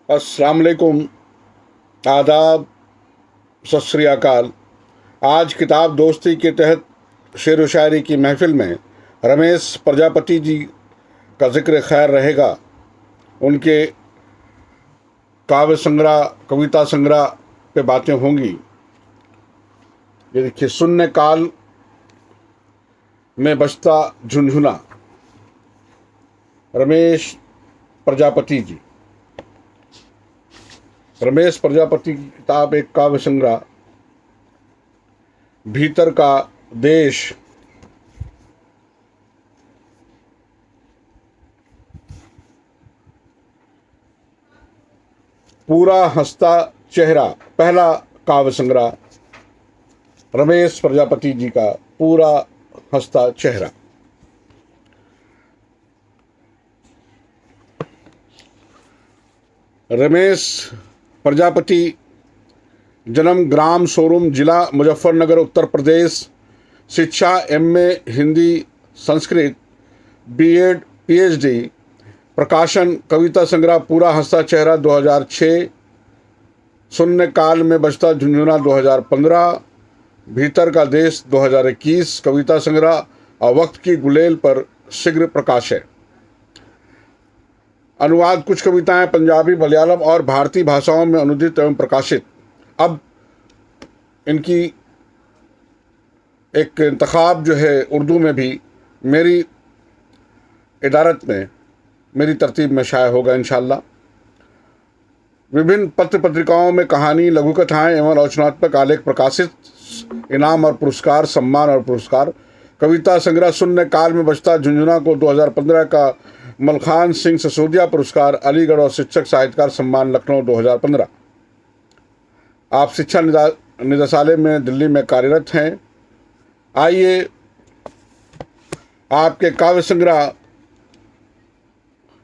अस्सलाम वालेकुम, आदाब, सत श्री अकाल। आज किताब दोस्ती के तहत शेर व शायरी की महफिल में रमेश प्रजापति जी का जिक्र खैर रहेगा। उनके काव्य संग्रह, कविता संग्रह पे बातें होंगी। ये देखिए, शून्य काल में बजता झुनझुना, रमेश प्रजापति जी। रमेश प्रजापति की किताब एक काव्य संग्रह, भीतर का देश। पूरा हंसता चेहरा, पहला काव्य संग्रह रमेश प्रजापति जी का, पूरा हंसता चेहरा। रमेश प्रजापति, जन्म ग्राम सोरूम, जिला मुजफ्फरनगर, उत्तर प्रदेश। शिक्षा MA Hindi Sanskrit, BEd PhD. प्रकाशन कविता संग्रह पूरा हंसता चेहरा 2006, शून्य काल में बजता झुनझुना 2015, भीतर का देश 2021। कविता संग्रह और वक्त की गुलेल पर शीघ्र प्रकाश है। अनुवाद कुछ कविताएं पंजाबी, मलयालम और भारतीय भाषाओं में अनुदित एवं प्रकाशित। अब इनकी एक इंतखाब जो है उर्दू में भी मेरी इदारत में, मेरी तरतीब में शाया होगा इंशाअल्लाह। विभिन्न पत्र पत्रिकाओं में कहानी, लघु कथाएं एवं रचनात्मक आलेख प्रकाशित। इनाम और पुरस्कार, सम्मान और पुरस्कार। कविता संग्रह शून्य काल में बजता झुनझुना को 2015 का मलखान सिंह सिसोदिया पुरस्कार, अलीगढ़ और शिक्षक साहित्यकार सम्मान, लखनऊ 2015। आप शिक्षा निदेशालय में दिल्ली में कार्यरत हैं। आइए आपके काव्य संग्रह,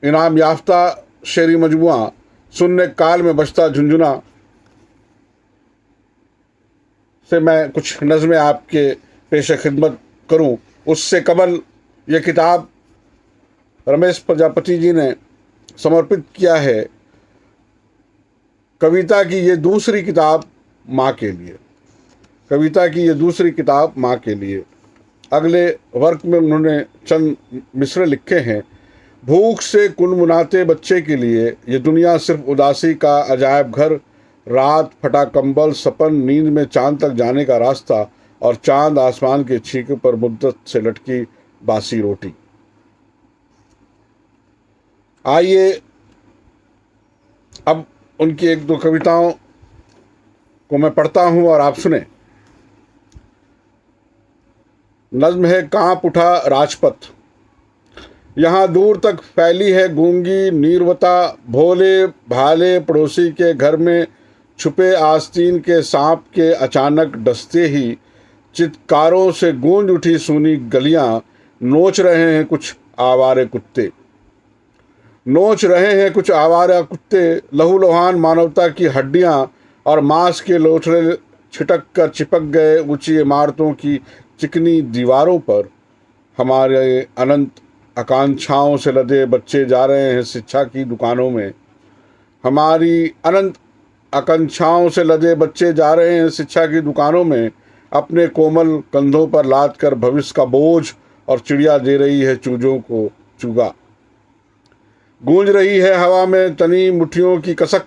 इनाम याफ्ता शेरी मजमुआ शून्य काल में बजता झुनझुना से मैं कुछ नज़में आपके पेशे खिदमत करूं। उससे कबल ये किताब रमेश प्रजापति जी ने समर्पित किया है कविता की ये दूसरी किताब माँ के लिए। कविता की ये दूसरी किताब माँ के लिए। अगले वर्ग में उन्होंने चंद मिसरे लिखे हैं। भूख से कुनमुनाते बच्चे के लिए ये दुनिया सिर्फ उदासी का अजायब घर, रात फटा कंबल, सपन, नींद में चांद तक जाने का रास्ता और चांद आसमान के छींके पर मुद्दत से लटकी बासी रोटी। आइए अब उनकी एक दो कविताओं को मैं पढ़ता हूं और आप सुने। नज्म है कांप उठा राजपथ। यहाँ दूर तक फैली है गूंगी नीरवता, भोले भाले पड़ोसी के घर में छुपे आस्तीन के सांप के अचानक डसते ही चित्कारों से गूंज उठी सूनी गलियां। नोच रहे हैं कुछ आवारे कुत्ते, नोच रहे हैं कुछ आवारा कुत्ते, लहूलुहान मानवता की हड्डियां और मांस के लोथड़े छिटक कर चिपक गए ऊंची इमारतों की चिकनी दीवारों पर। हमारे अनंत आकांक्षाओं से लदे बच्चे जा रहे हैं शिक्षा की दुकानों में। हमारी अनंत आकांक्षाओं से लदे बच्चे जा रहे हैं शिक्षा की दुकानों में, अपने कोमल कंधों पर लाद कर भविष्य का बोझ, और चिड़िया दे रही है चूजों को चुगा। गूंज रही है हवा में तनी मुट्ठियों की कसक,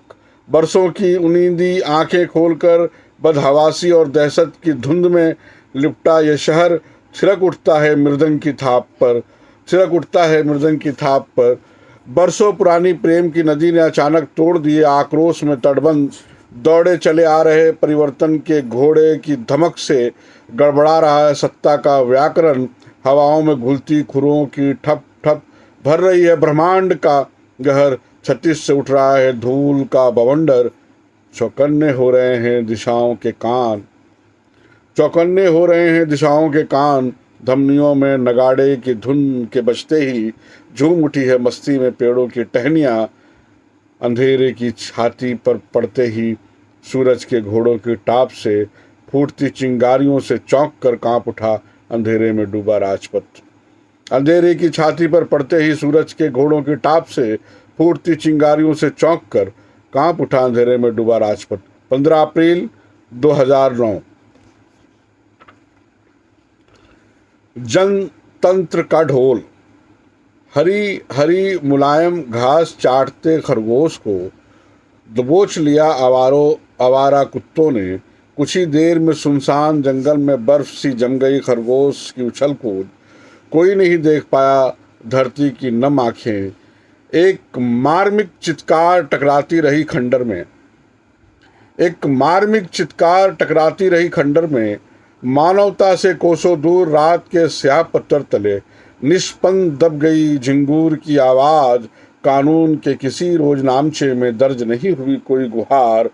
बरसों की उनींदी आंखें खोलकर बदहवासी और दहशत की धुंध में लिपटा ये शहर छिड़क उठता है मृदंग की थाप पर, छिड़क उठता है मृदंग की थाप पर। बरसों पुरानी प्रेम की नदी ने अचानक तोड़ दिए आक्रोश में तटबंध। दौड़े चले आ रहे परिवर्तन के घोड़े की धमक से गड़बड़ा रहा है सत्ता का व्याकरण। हवाओं में घुलती खुरों की ठप ठप भर रही है ब्रह्मांड का गहर। छत्तीस से उठ रहा है धूल का बवंडर। चौकन्ने हो रहे हैं दिशाओं के कान, चौकन्ने हो रहे हैं दिशाओं के कान। धमनियों में नगाड़े की धुन के बजते ही झूम उठी है मस्ती में पेड़ों की टहनियाँ। अंधेरे की छाती पर पड़ते ही सूरज के घोड़ों की टाप से फूटती चिंगारियों से चौंक कर कांप उठा अंधेरे में डूबा राजपथ। अंधेरे की छाती पर पड़ते ही सूरज के घोड़ों की टाप से फूटती चिंगारियों से चौंक कर कांप उठा अंधेरे में डूबा राजपथ। 15 अप्रैल 2009। जनतंत्र का ढोल। हरी हरी मुलायम घास चाटते खरगोश को दबोच लिया आवारा कुत्तों ने। कुछ ही देर में सुनसान जंगल में बर्फ सी जम गई खरगोश की उछल कूद। कोई नहीं देख पाया धरती की नम आंखें। एक मार्मिक चित्कार टकराती रही खंडर में। एक मार्मिक चित्कार टकराती रही खंडर में। मानवता से कोसों दूर रात के स्याह पत्थर तले निष्पंद दब गई झिंगूर की आवाज। कानून के किसी रोजनामचे में दर्ज नहीं हुई कोई गुहार।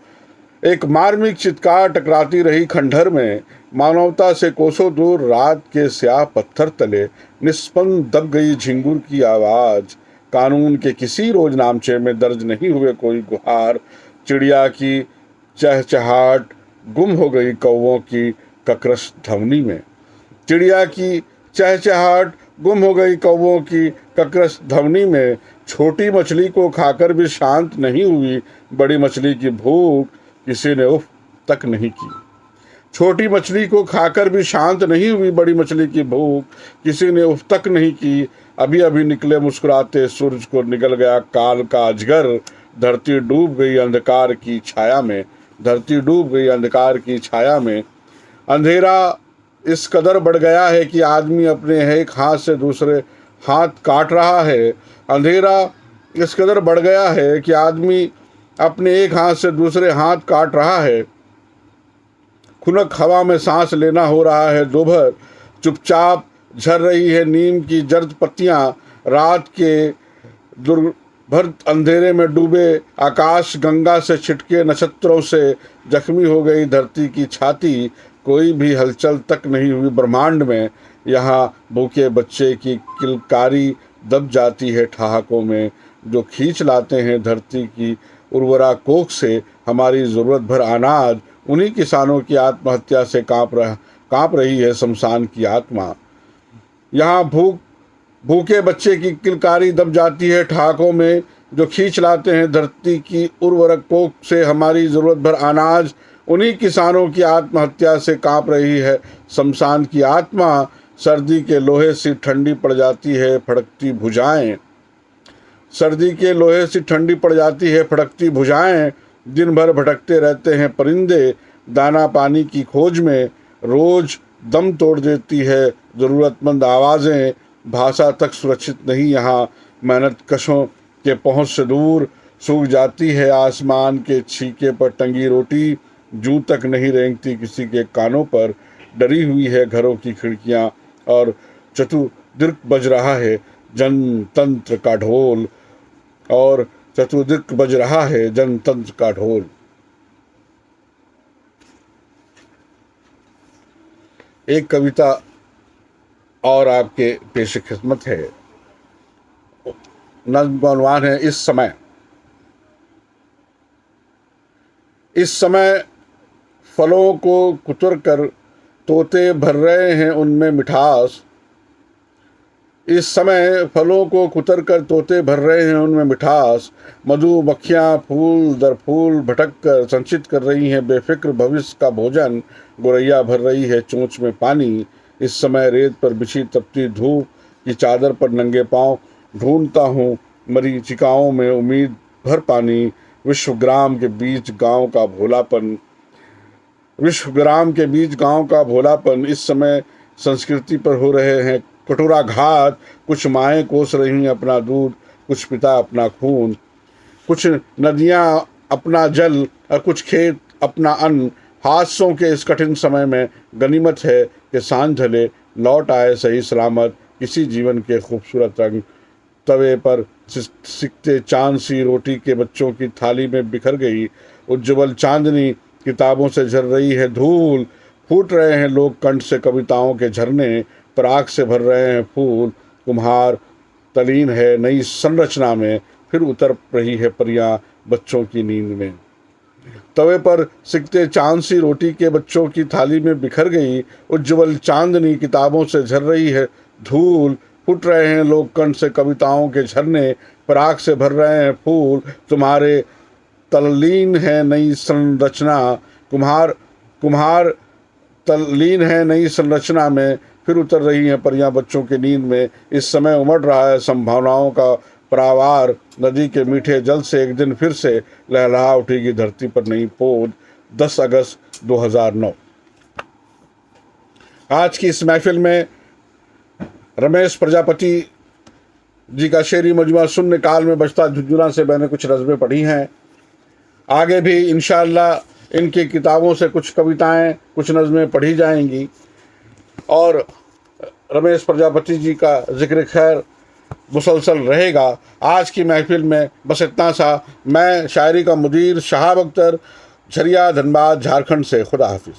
एक मार्मिक चित्कार टकराती रही खंडहर में। मानवता से कोसों दूर रात के स्याह पत्थर तले निष्पंद दब गई झिंगूर की आवाज। कानून के किसी रोजनामचे में दर्ज नहीं हुए कोई गुहार। चिड़िया की चहचहाट गुम हो गई कौवों की ककरस ध्वनि में। चिड़िया की चहचहाट गुम हो गई कौवों की ककरस ध्वनि में। छोटी मछली को खाकर भी शांत नहीं हुई बड़ी मछली की भूख। किसी ने उफ तक नहीं की। छोटी मछली को खाकर भी शांत नहीं हुई बड़ी मछली की भूख। किसी ने उफ तक नहीं की। अभी अभी निकले मुस्कुराते सूरज को निगल गया काल का अजगर। धरती डूब गई अंधकार की छाया में। धरती डूब गई अंधकार की छाया में। अंधेरा इस कदर बढ़ गया है कि आदमी अपने एक हाथ से दूसरे हाथ काट रहा है। अंधेरा इस कदर बढ़ गया है कि आदमी अपने एक हाथ से दूसरे हाथ काट रहा है। खुनक हवा में सांस लेना हो रहा है दोपहर। चुपचाप झर रही है नीम की जर्द पत्तियां। रात के दुर्भर अंधेरे में डूबे आकाश गंगा से छिटके नक्षत्रों से जख्मी हो गई धरती की छाती। कोई भी हलचल तक नहीं हुई ब्रह्मांड में। यहाँ भूखे बच्चे की किलकारी दब जाती है ठहाकों में जो खींच लाते हैं धरती की उर्वरा कोख से हमारी ज़रूरत भर अनाज। उन्हीं किसानों की आत्महत्या से काँप रही है शमशान की आत्मा। यहाँ भूखे बच्चे की किलकारी दब जाती है ठहाकों में जो खींच लाते हैं धरती की उर्वरक कोख से हमारी ज़रूरत भर अनाज। उन्हीं किसानों की आत्महत्या से काँप रही है शमशान की आत्मा। सर्दी के लोहे सी ठंडी पड़ जाती है फड़कती भुजाएं। सर्दी के लोहे सी ठंडी पड़ जाती है फड़कती भुजाएं। दिन भर भटकते रहते हैं परिंदे दाना पानी की खोज में। रोज दम तोड़ देती है ज़रूरतमंद आवाज़ें। भाषा तक सुरक्षित नहीं यहाँ मेहनत कशों के पहुँच से दूर। सूख जाती है आसमान के छीके पर टंगी रोटी। जूं तक नहीं रेंगती किसी के कानों पर। डरी हुई है घरों की खिड़कियां और चतुर्दिक बज रहा है जनतंत्र का ढोल। और चतुर्दिक बज रहा है जनतंत्र का ढोल। एक कविता और आपके पेश खिदमत है। नज़्म का उन्वान है इस समय फलों को कुतर कर तोते भर रहे हैं उनमें मिठास। इस समय फलों को कुतर कर तोते भर रहे हैं उनमें मिठास। मधुमक्खियाँ फूल दर फूल भटक कर संचित कर रही हैं बेफिक्र भविष्य का भोजन। गोरैया भर रही है चोंच में पानी। इस समय रेत पर बिछी तपती धूप की चादर पर नंगे पांव ढूंढता हूँ मरीचिकाओं में उम्मीद भर पानी। विश्वग्राम के बीच गांव का भोलापन। विश्वग्राम के बीच गांव का भोलापन। इस समय संस्कृति पर हो रहे हैं कटोराघात। कुछ माएँ कोस रही हैं अपना दूध, कुछ पिता अपना खून। कुछ नदियाँ अपना जल और कुछ खेत अपना अन्न। हादसों के इस कठिन समय में गनीमत है कि सांझ ढले लौट आए सही सलामत किसी जीवन के खूबसूरत रंग। तवे पर सिकते चांद सी रोटी के बच्चों की थाली में बिखर गई। उज्ज्वल चांदनी किताबों से झर रही है धूल। फूट रहे हैं लोग कंठ से कविताओं के झरने। पराग से भर रहे हैं फूल। कुम्हार तलीन है नई संरचना में। फिर उतर रही है परियां बच्चों की नींद में। तवे पर सिकते चांद सी रोटी के बच्चों की थाली में बिखर गई। उज्ज्वल चांदनी किताबों से झर रही है धूल। फूट रहे हैं लोग कंठ से कविताओं के झरने। पराग से भर रहे हैं फूल। तुम्हारे तल्लीन है नई संरचना, कुम्हार तल्लीन है नई संरचना में, फिर उतर रही हैं परियां बच्चों की नींद में। इस समय उमड़ रहा है संभावनाओं का प्रावार, नदी के मीठे जल से एक दिन फिर से लहलहा उठेगी धरती पर नई पोद। 10 अगस्त 2009। आज की इस महफिल में रमेश प्रजापति जी का शेरी मजमुआ शून्य काल में बजता झुंझुना से मैंने कुछ नज़में पढ़ी हैं। आगे भी इंशाअल्लाह इनकी किताबों से कुछ कविताएं, कुछ नज़में पढ़ी जाएंगी और रमेश प्रजापति जी का जिक्र खैर मुसलसल रहेगा। आज की महफिल में बस इतना सा। मैं शायरी का मुदीर शहाब अख्तर, झरिया, धनबाद, झारखंड से। खुदा हाफिज़।